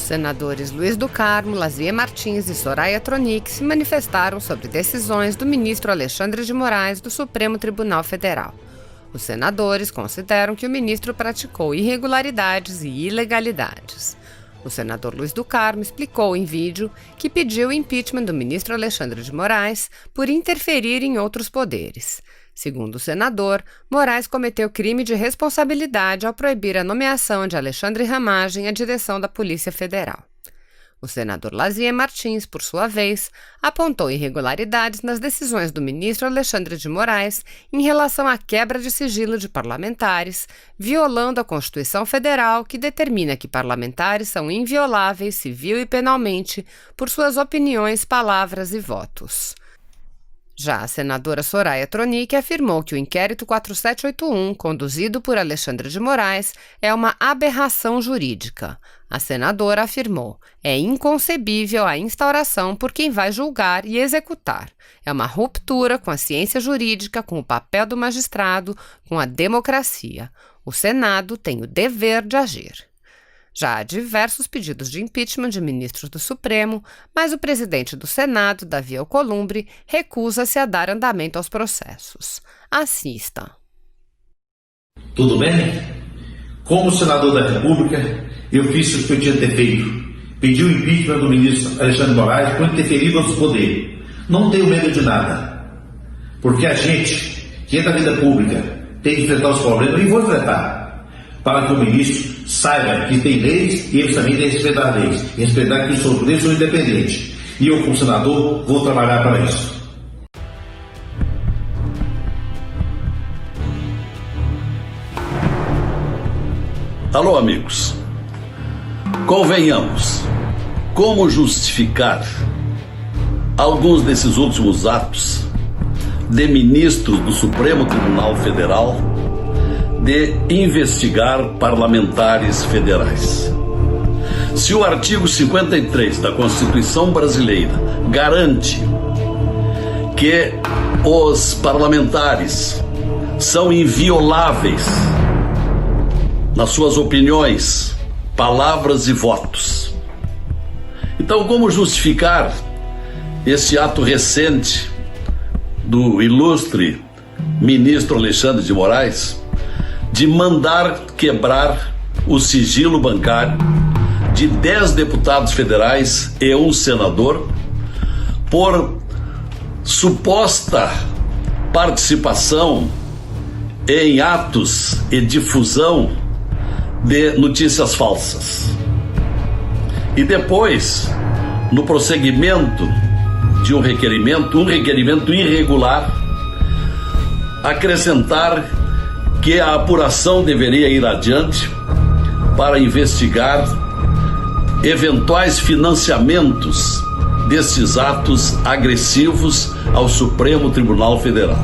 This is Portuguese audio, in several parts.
senadores Luiz do Carmo, Lazier Martins e Soraya Tronic se manifestaram sobre decisões do ministro Alexandre de Moraes do Supremo Tribunal Federal. Os senadores consideram que o ministro praticou irregularidades e ilegalidades. O senador Luiz do Carmo explicou em vídeo que pediu o impeachment do ministro Alexandre de Moraes por interferir em outros poderes. Segundo o senador, Moraes cometeu crime de responsabilidade ao proibir a nomeação de Alexandre Ramagem à direção da Polícia Federal. O senador Lazier Martins, por sua vez, apontou irregularidades nas decisões do ministro Alexandre de Moraes em relação à quebra de sigilo de parlamentares, violando a Constituição Federal, que determina que parlamentares são invioláveis civil e penalmente por suas opiniões, palavras e votos. Já a senadora Soraya Tronic afirmou que o inquérito 4781, conduzido por Alexandre de Moraes, é uma aberração jurídica. A senadora afirmou: é inconcebível a instauração por quem vai julgar e executar. É uma ruptura com a ciência jurídica, com o papel do magistrado, com a democracia. O Senado tem o dever de agir. Já há diversos pedidos de impeachment de ministros do Supremo, mas o presidente do Senado, Davi Alcolumbre, recusa-se a dar andamento aos processos. Assista. Tudo bem? Como senador da República, eu fiz o que eu tinha que ter feito. Pedi o impeachment do ministro Alexandre de Moraes por interferir nos poderes. Não tenho medo de nada. Porque a gente, que é da vida pública, tem que enfrentar os problemas e vou enfrentar. Para que o ministro saiba que tem leis e eles também têm que respeitar leis. E respeitar que os poderes são independentes. E eu, como senador, vou trabalhar para isso. Alô, amigos. Convenhamos, como justificar alguns desses últimos atos de ministros do Supremo Tribunal Federal de investigar parlamentares federais? Se o artigo 53 da Constituição brasileira garante que os parlamentares são invioláveis nas suas opiniões, palavras e votos, então como justificar esse ato recente do ilustre ministro Alexandre de Moraes de mandar quebrar o sigilo bancário de 10 deputados federais e um senador por suposta participação em atos e difusão de notícias falsas? E depois, no prosseguimento de um requerimento irregular, acrescentar que a apuração deveria ir adiante para investigar eventuais financiamentos desses atos agressivos ao Supremo Tribunal Federal.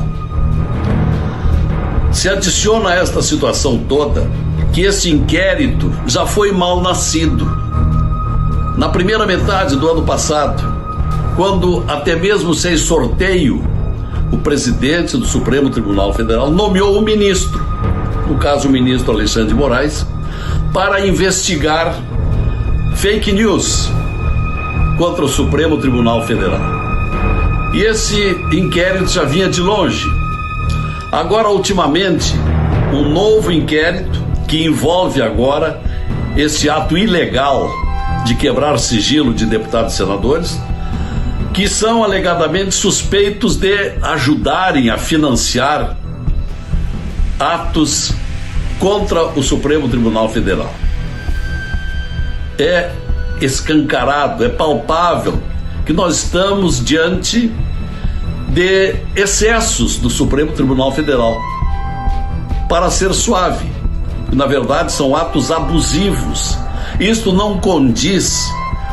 Se adiciona a esta situação toda que esse inquérito já foi mal nascido. Na primeira metade do ano passado, quando até mesmo sem sorteio, o presidente do Supremo Tribunal Federal nomeou um ministro, no caso o ministro Alexandre de Moraes, para investigar fake news contra o Supremo Tribunal Federal. E esse inquérito já vinha de longe. Agora, ultimamente, um novo inquérito que envolve agora esse ato ilegal de quebrar sigilo de deputados e senadores, que são alegadamente suspeitos de ajudarem a financiar atos contra o Supremo Tribunal Federal. É escancarado, é palpável que nós estamos diante de excessos do Supremo Tribunal Federal. Para ser suave, na verdade são atos abusivos. Isto não condiz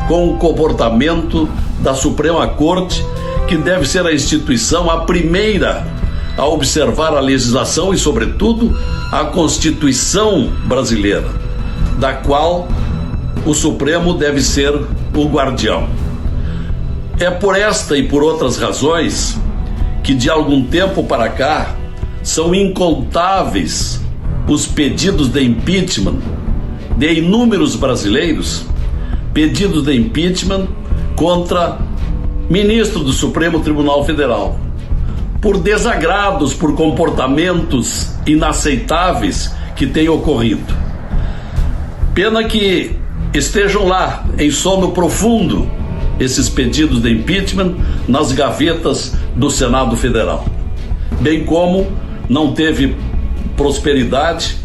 com o comportamento da Suprema Corte, que deve ser a instituição a primeira a observar a legislação e, sobretudo, a Constituição brasileira, da qual o Supremo deve ser o guardião. É por esta e por outras razões que de algum tempo para cá são incontáveis os pedidos de impeachment de inúmeros brasileiros pedidos de impeachment contra ministro do Supremo Tribunal Federal, por desagrados, por comportamentos inaceitáveis que têm ocorrido. Pena que estejam lá, em sono profundo, esses pedidos de impeachment nas gavetas do Senado Federal. Bem como não teve prosperidade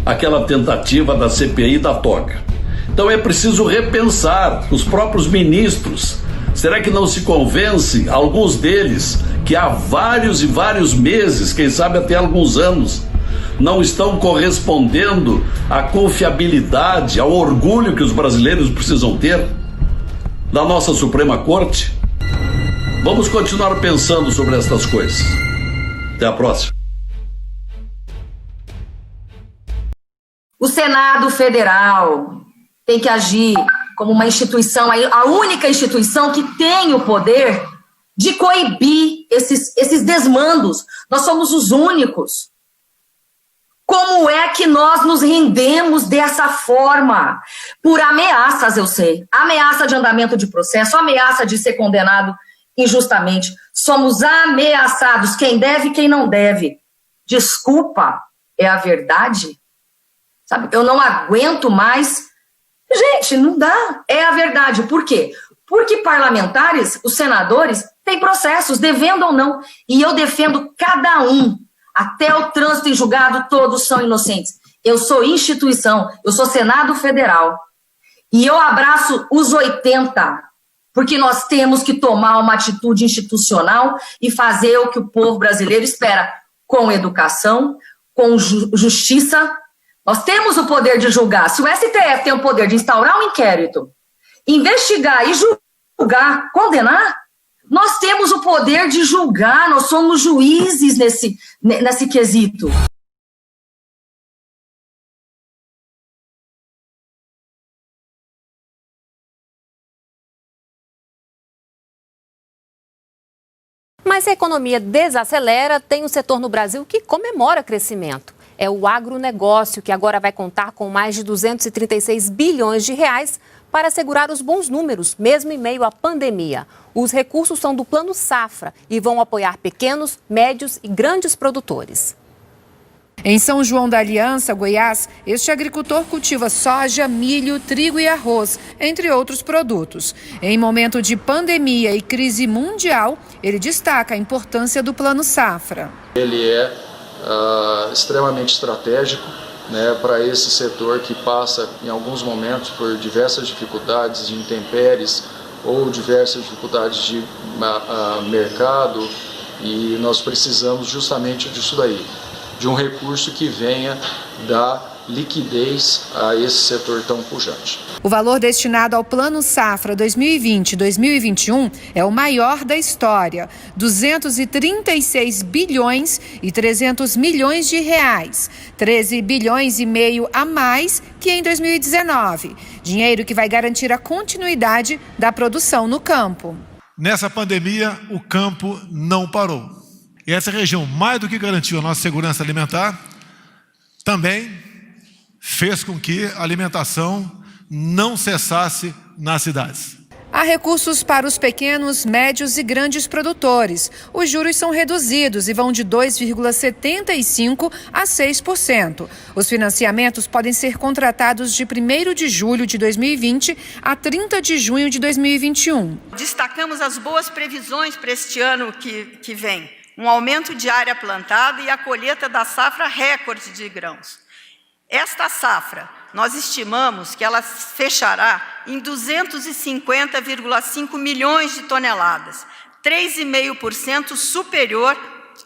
aquela tentativa da CPI da toga. Então é preciso repensar os próprios ministros. Será que não se convence alguns deles que há vários e vários meses, quem sabe até alguns anos, não estão correspondendo à confiabilidade, ao orgulho que os brasileiros precisam ter da nossa Suprema Corte? Vamos continuar pensando sobre estas coisas. Até a próxima. O Senado Federal tem que agir como uma instituição, a única instituição que tem o poder de coibir esses desmandos. Nós somos os únicos. Como é que nós nos rendemos dessa forma? Por ameaças, eu sei. Ameaça de andamento de processo, ameaça de ser condenado injustamente. Somos ameaçados, quem deve e quem não deve. Desculpa, é a verdade? Sabe, eu não aguento mais. Gente, não dá. É a verdade. Por quê? Porque parlamentares, os senadores, têm processos, devendo ou não. E eu defendo cada um. Até o trânsito em julgado, todos são inocentes. Eu sou instituição, eu sou Senado Federal. E eu abraço os 80, porque nós temos que tomar uma atitude institucional e fazer o que o povo brasileiro espera, com educação, com justiça. Nós temos o poder de julgar. Se o STF tem o poder de instaurar um inquérito, investigar e julgar, condenar, nós temos o poder de julgar, nós somos juízes nesse quesito. Mas se a economia desacelera, tem um setor no Brasil que comemora crescimento. É o agronegócio, que agora vai contar com mais de 236 bilhões de reais para assegurar os bons números, mesmo em meio à pandemia. Os recursos são do Plano Safra e vão apoiar pequenos, médios e grandes produtores. Em São João da Aliança, Goiás, este agricultor cultiva soja, milho, trigo e arroz, entre outros produtos. Em momento de pandemia e crise mundial, ele destaca a importância do Plano Safra. Ele é extremamente estratégico, né, para esse setor que passa em alguns momentos por diversas dificuldades de intempéries ou diversas dificuldades de mercado, e nós precisamos justamente disso daí, de um recurso que venha dar liquidez a esse setor tão pujante. O valor destinado ao Plano Safra 2020-2021 é o maior da história, 236 bilhões e 300 milhões de reais, 13 bilhões e meio a mais que em 2019. Dinheiro que vai garantir a continuidade da produção no campo. Nessa pandemia, o campo não parou. E essa região, mais do que garantiu a nossa segurança alimentar, também fez com que a alimentação não cessasse nas cidades. Há recursos para os pequenos, médios e grandes produtores. Os juros são reduzidos e vão de 2,75% a 6%. Os financiamentos podem ser contratados de 1º de julho de 2020 a 30 de junho de 2021. Destacamos as boas previsões para este ano que vem. Um aumento de área plantada e a colheita da safra recorde de grãos. Esta safra, nós estimamos que ela fechará em 250,5 milhões de toneladas, 3,5% superior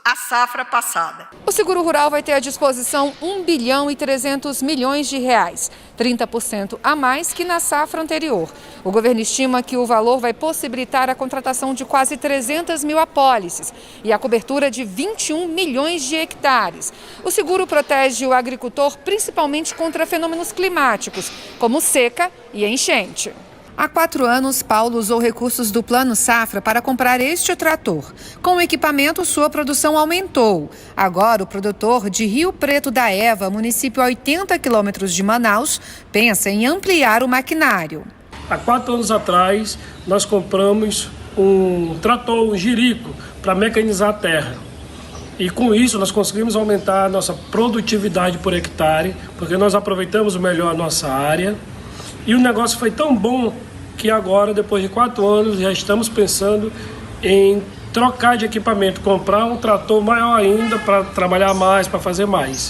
à safra passada. O Seguro Rural vai ter à disposição 1 bilhão e 300 milhões de reais, 30% a mais que na safra anterior. O governo estima que o valor vai possibilitar a contratação de quase 300 mil apólices e a cobertura de 21 milhões de hectares. O seguro protege o agricultor principalmente contra fenômenos climáticos, como seca e enchente. Há 4 anos, Paulo usou recursos do Plano Safra para comprar este trator. Com o equipamento, sua produção aumentou. Agora, o produtor de Rio Preto da Eva, município a 80 quilômetros de Manaus, pensa em ampliar o maquinário. Há 4 anos atrás, nós compramos um trator, um jirico, para mecanizar a terra. E com isso nós conseguimos aumentar a nossa produtividade por hectare, porque nós aproveitamos melhor a nossa área. E o negócio foi tão bom que agora, depois de 4 anos, já estamos pensando em trocar de equipamento, comprar um trator maior ainda para trabalhar mais, para fazer mais.